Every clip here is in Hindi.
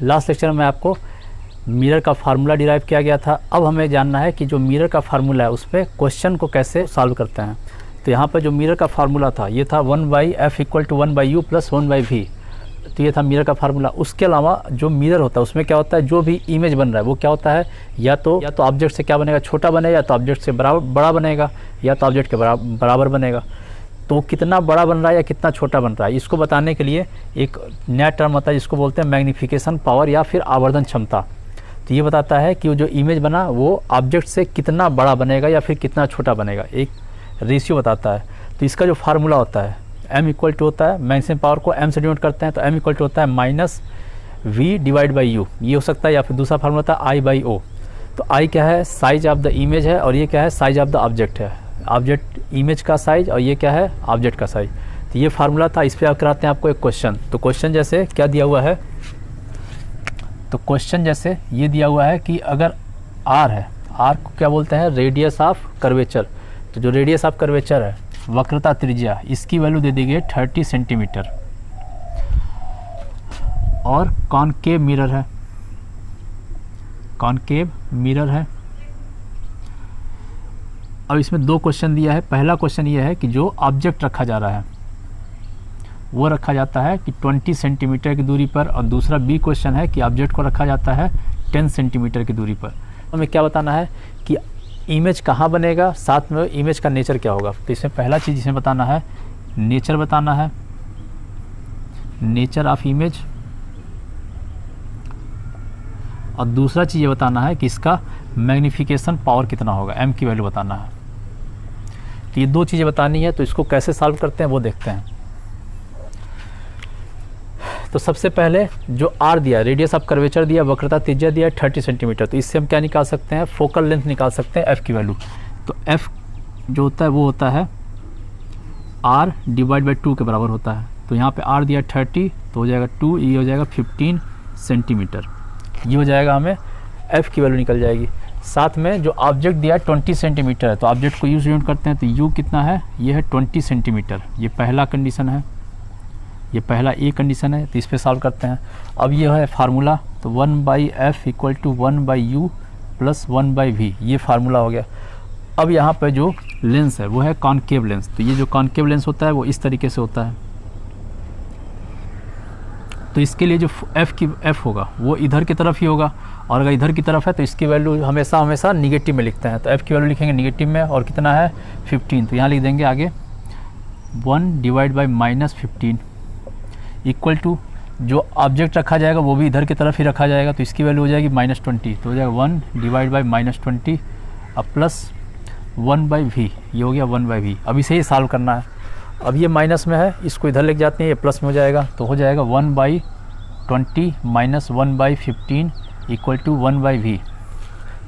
लास्ट लेक्चर में आपको मिरर का फार्मूला डिराइव किया गया था। अब हमें जानना है कि जो मिरर का फार्मूला है उस पर क्वेश्चन को कैसे सॉल्व करते हैं। तो यहाँ पर जो मिरर का फार्मूला था ये था 1/f = 1/u + 1/v। तो ये था मिरर का फार्मूला। उसके अलावा जो मिरर होता है उसमें क्या होता है, जो भी इमेज बन रहा है वो क्या होता है, या तो ऑब्जेक्ट से क्या बनेगा, छोटा बनेगा, या तो ऑब्जेक्ट से बड़ा बनेगा, या तो ऑब्जेक्ट के बराबर बनेगा। तो कितना बड़ा बन रहा है या कितना छोटा बन रहा है, इसको बताने के लिए एक नया टर्म होता है जिसको बोलते हैं मैग्नीफिकेशन पावर या फिर आवर्धन क्षमता। तो ये बताता है कि जो इमेज बना वो ऑब्जेक्ट से कितना बड़ा बनेगा या फिर कितना छोटा बनेगा, एक रेशियो बताता है। तो इसका जो फार्मूला होता है m = होता है, मैक्सिमम पावर को m से डिनोट करते हैं, तो m = होता है -v/u। ये हो सकता है, या फिर दूसरा फार्मूला होता है I/o। तो I क्या है, साइज ऑफ द इमेज है, और ये क्या है, साइज ऑफ द ऑब्जेक्ट है। ऑब्जेक्ट इमेज का साइज और ये क्या है, ऑब्जेक्ट का साइज। तो ये फार्मूला था। इस पर आप कराते हैं आपको एक क्वेश्चन। तो क्वेश्चन जैसे क्या दिया हुआ है, तो क्वेश्चन जैसे ये दिया हुआ है कि अगर r है, r को क्या बोलते हैं, रेडियस ऑफ कर्वेचर। तो जो रेडियस ऑफ कर्वेचर है, वक्रता त्रिज्या, इसकी वैल्यू दे दी गई 30 सेंटीमीटर, और कॉनकेव मिरर है, कॉनकेव मिरर है। अब इसमें दो क्वेश्चन दिया है। पहला क्वेश्चन ये है कि जो ऑब्जेक्ट रखा जा रहा है वो रखा जाता है कि 20 सेंटीमीटर की दूरी पर, और दूसरा बी क्वेश्चन है कि ऑब्जेक्ट को रखा जाता है 10 सेंटीमीटर की दूरी पर। हमें क्या बताना है कि इमेज कहाँ बनेगा, साथ में इमेज का नेचर क्या होगा। तो इसमें पहला चीज़ इसमें बताना है, नेचर बताना है, नेचर ऑफ इमेज, और दूसरा चीज़ ये बताना है कि इसका मैग्नीफिकेशन पावर कितना होगा, m की वैल्यू बताना है। तो ये दो चीज़ें बतानी है। तो इसको कैसे सॉल्व करते हैं वो देखते हैं। तो सबसे पहले जो r दिया, रेडियस ऑफ कर्वेचर दिया, वक्रता त्रिज्या दिया 30 सेंटीमीटर। तो इससे हम क्या निकाल सकते हैं, फोकल लेंथ निकाल सकते हैं, f की वैल्यू। तो f जो होता है वो होता है r/2 के बराबर होता है। तो यहाँ पे r दिया 30, तो हो जाएगा 2, ये हो जाएगा 15 सेंटीमीटर। ये हो जाएगा, हमें f की वैल्यू निकल जाएगी। साथ में जो ऑब्जेक्ट दिया 20 सेंटीमीटर है, तो ऑब्जेक्ट को यूज करते हैं। तो u कितना है, ये है 20 सेंटीमीटर। ये पहला कंडीशन है, ये पहला ए कंडीशन है। तो इस पे सॉल्व करते हैं। अब ये है फार्मूला, तो 1/f = 1/u + 1/v, ये फार्मूला हो गया। अब यहाँ पे जो लेंस है वो है कॉनकेव लेंस। तो ये जो कॉनकेव लेंस होता है वो इस तरीके से होता है। तो इसके लिए जो f होगा वो इधर की तरफ ही होगा, और अगर इधर की तरफ है तो इसकी वैल्यू हमेशा निगेटिव में लिखते हैं। तो f की वैल्यू लिखेंगे निगेटिव में, और कितना है 15। तो यहाँ लिख देंगे आगे 1/-15 इक्वल टू जो ऑब्जेक्ट रखा जाएगा वो भी इधर की तरफ ही रखा जाएगा। तो इसकी वैल्यू हो जाएगी -20। तो हो जाएगा 1/-20 अब प्लस 1/v, ये हो गया 1/v। अब इसे ही सॉल्व करना है। अब ये माइनस में है, इसको इधर लेके जाते हैं, ये प्लस में हो जाएगा। तो हो जाएगा 1/20 - 1/15 इक्वल टू 1/v।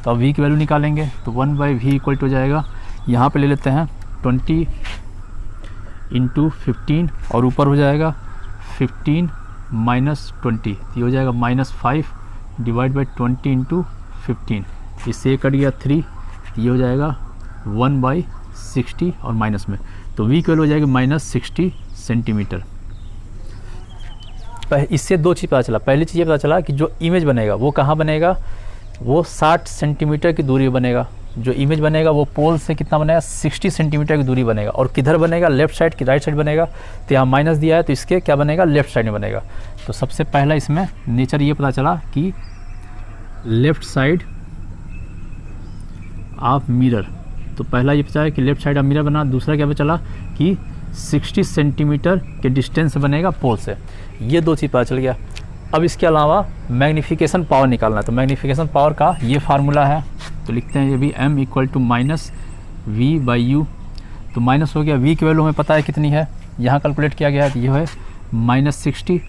तो अब v की वैल्यू निकालेंगे। तो 1/v इक्वल टू हो जाएगा, यहाँ पे ले लेते हैं 20 × 15, और ऊपर हो जाएगा 15 - 20, ये हो जाएगा -5 / 20 × 15। इससे कट गया 3, ये हो जाएगा 1/60, और माइनस में तो v की वैल्यू हो जाएगी -60 सेंटीमीटर। इससे दो चीज़ पता चला। पहली चीज़ ये पता चला कि जो इमेज बनेगा वो कहाँ बनेगा, वो 60 सेंटीमीटर की दूरी बनेगा। जो इमेज बनेगा वो पोल से कितना बनेगा, 60 सेंटीमीटर की दूरी बनेगा। और किधर बनेगा, लेफ्ट साइड की राइट साइड बनेगा। तो यहाँ माइनस दिया है, तो इसके क्या बनेगा, लेफ्ट साइड में बनेगा। तो सबसे पहला इसमें नेचर ये पता चला कि लेफ्ट साइड ऑफ मिरर। तो पहला ये पता है कि लेफ्ट साइड ऑफ मिरर बना। दूसरा क्या पता चला कि 60 सेंटीमीटर के डिस्टेंस बनेगा पोल से। ये दो चीज़ पता चल गया। अब इसके अलावा मैग्नीफिकेशन पावर निकालना है। तो मैग्नीफिकेशन पावर का ये फार्मूला है। तो लिखते हैं ये भी m = -v/u। तो माइनस हो गया, v की वैल्यू हमें पता है कितनी है, यहाँ कैलकुलेट किया गया है। तो ये है -60,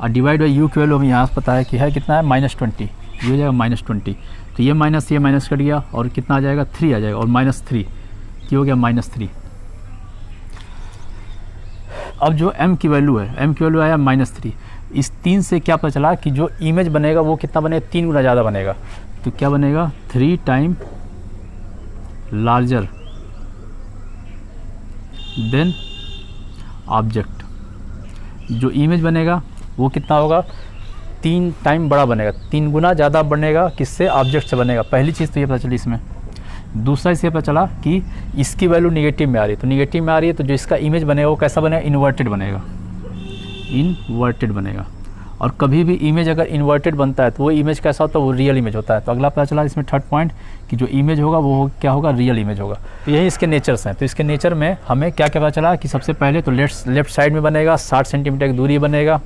और डिवाइड बाई u की वैल्यू हमें यहाँ पता है कि है कितना है, -20। ये हो जाएगा -20। तो ये माइनस कट गया, और कितना आ जाएगा, 3 आ जाएगा, और -3, ये हो गया -3। अब जो m की वैल्यू है, m की वैल्यू आया -3। इस 3 से क्या पता चला कि जो इमेज बनेगा वो कितना बनेगा, 3 गुना ज़्यादा बनेगा। तो क्या बनेगा, 3 टाइम लार्जर देन ऑब्जेक्ट। जो इमेज बनेगा वो कितना होगा, 3 टाइम बड़ा बनेगा, 3 गुना ज़्यादा बनेगा, किससे? ऑब्जेक्ट से बनेगा। पहली चीज़ तो ये पता चली इसमें। दूसरा इससे पता चला कि इसकी वैल्यू निगेटिव में आ रही है, तो निगेटिव में आ रही है तो जो इसका इमेज बनेगा वो कैसा बनेगा? इन्वर्टेड बनेगा, इन्वर्टेड बनेगा। और कभी भी इमेज अगर इन्वर्टेड बनता है तो वो इमेज कैसा होता है? वो रियल इमेज होता है। तो अगला पता चला इसमें थर्ड पॉइंट कि जो इमेज होगा वो क्या होगा? रियल इमेज होगा। तो यही इसके नेचर्स हैं। तो इसके नेचर में हमें क्या क्या पता चला कि सबसे पहले तो लेफ्ट साइड में बनेगा, 60 सेंटीमीटर की दूरी बनेगा।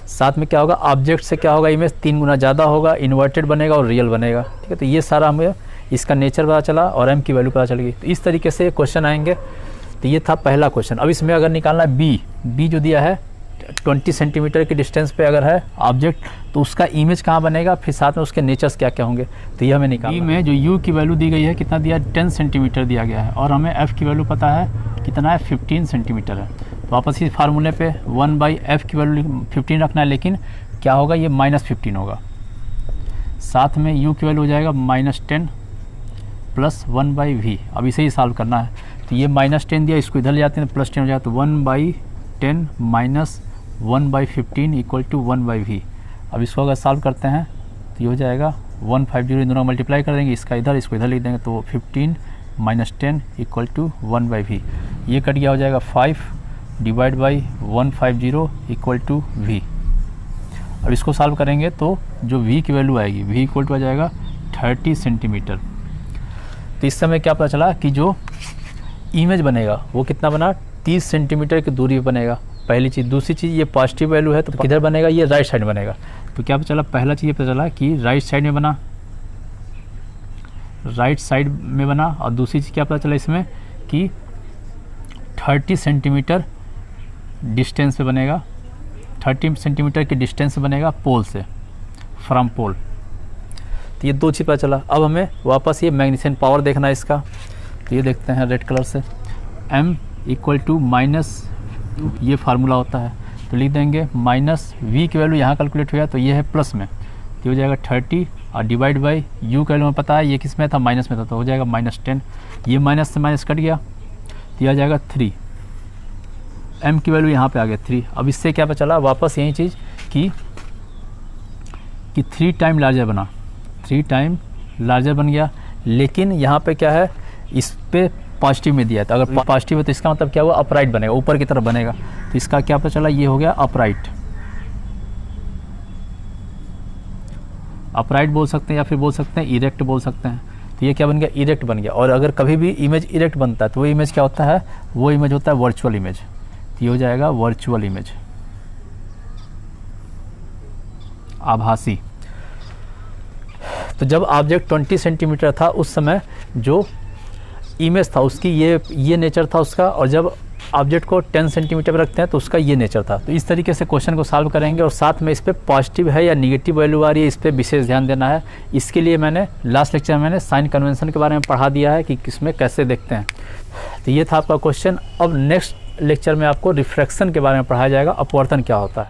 साथ में क्या होगा? ऑब्जेक्ट से क्या होगा? इमेज 3 गुना ज़्यादा होगा, इन्वर्टेड बनेगा और रियल बनेगा। ठीक है, तो ये सारा हमें इसका नेचर पता चला और m की वैल्यू पता चल गई। तो इस तरीके से क्वेश्चन आएंगे। तो ये था पहला क्वेश्चन। अब इसमें अगर निकालना है बी जो दिया है 20 सेंटीमीटर की डिस्टेंस पे अगर है ऑब्जेक्ट, तो उसका इमेज कहाँ बनेगा, फिर साथ में उसके नेचर्स क्या क्या होंगे, तो ये हमें निकालना है। में जो u की वैल्यू दी गई है कितना दिया है? 10 सेंटीमीटर दिया गया है और हमें f की वैल्यू पता है कितना है? 15 सेंटीमीटर है। तो वापस इस फार्मूले पे 1/f की वैल्यू 15 रखना है, लेकिन क्या होगा? ये -15 होगा। साथ में u की वैल्यू हो जाएगा -10 प्लस 1/v। अब इसे ही सॉल्व करना है। तो ये -10 दिया, इसको इधर ले जाते हैं, +10 हो जाएगा। तो 1/10 माइनस 1/15 इक्वल टू 1/v। अब इसको अगर सॉल्व करते हैं तो ये हो जाएगा 150, इन दोनों मल्टीप्लाई कर देंगे, इसका इधर इसको इधर लिख देंगे, तो 15 माइनस 10 इक्वल टू 1/v। ये कट गया, हो जाएगा 5 divide by 150 equal to v। अब इसको सॉल्व करेंगे तो जो v की वैल्यू आएगी, v इक्वल टू आ जाएगा 30 सेंटीमीटर। तो इस समय क्या पता चला कि जो इमेज बनेगा वो कितना बना? 30 सेंटीमीटर की दूरी पर बनेगा, पहली चीज़। दूसरी चीज़ ये पॉजिटिव वैल्यू है तो किधर बनेगा? ये राइट साइड बनेगा। तो क्या पता चला? पहला चीज़ ये पता चला कि राइट साइड में बना, राइट साइड में बना। और दूसरी चीज़ क्या पता चला इसमें कि 30 सेंटीमीटर डिस्टेंस पे बनेगा, 30 सेंटीमीटर की डिस्टेंस से बनेगा पोल से, फ्रॉम पोल। तो ये दो चीज़ पता चला। अब हमें वापस ये मैग्नीशियन पावर देखना है इसका। तो ये देखते हैं रेड कलर से, m इक्वल टू माइनस, ये फार्मूला होता है तो लिख देंगे माइनस v की वैल्यू यहाँ कैलकुलेट हुआ तो ये है प्लस में, तो हो जाएगा 30 और डिवाइड बाई u का वैल्यू में पता है ये किस में था? माइनस में था, तो हो जाएगा -10। ये माइनस से माइनस कट गया तो यह आ जाएगा 3। m की वैल्यू यहाँ पे आ गया 3। अब इससे क्या पता चला? वापस यही चीज़ कि 3 टाइम लार्जर बना, 3 टाइम लार्जर बन गया। लेकिन यहाँ पे क्या है? इस पे पॉजिटिव में दिया है, तो अगर पॉजिटिव है तो इसका मतलब क्या हुआ? अपराइट बनेगा, ऊपर की तरफ बनेगा। तो इसका क्या पता चला? ये हो गया अपराइट। अपराइट बोल सकते हैं या फिर बोल सकते हैं इरेक्ट बोल सकते हैं। तो ये क्या बन गया? इरेक्ट बन गया। और अगर कभी भी इमेज इरेक्ट बनता है तो वो इमेज क्या होता है? वो इमेज होता है वर्चुअल इमेज। तो ये हो जाएगा वर्चुअल इमेज, आभासी। तो जब ऑब्जेक्ट 20 सेंटीमीटर था उस समय जो इमेज था उसकी ये नेचर था उसका, और जब ऑब्जेक्ट को 10 सेंटीमीटर पर रखते हैं तो उसका ये नेचर था। तो इस तरीके से क्वेश्चन को सॉल्व करेंगे और साथ में इस पर पॉजिटिव है या निगेटिव वैल्यू आ रही है इस पर विशेष ध्यान देना है। इसके लिए मैंने लास्ट लेक्चर में मैंने साइन कन्वेंशन के बारे में पढ़ा दिया है कि किसमें कैसे देखते हैं। तो ये था आपका क्वेश्चन। अब नेक्स्ट लेक्चर में आपको रिफ्रैक्शन के बारे में पढ़ाया जाएगा, अपवर्तन क्या होता है।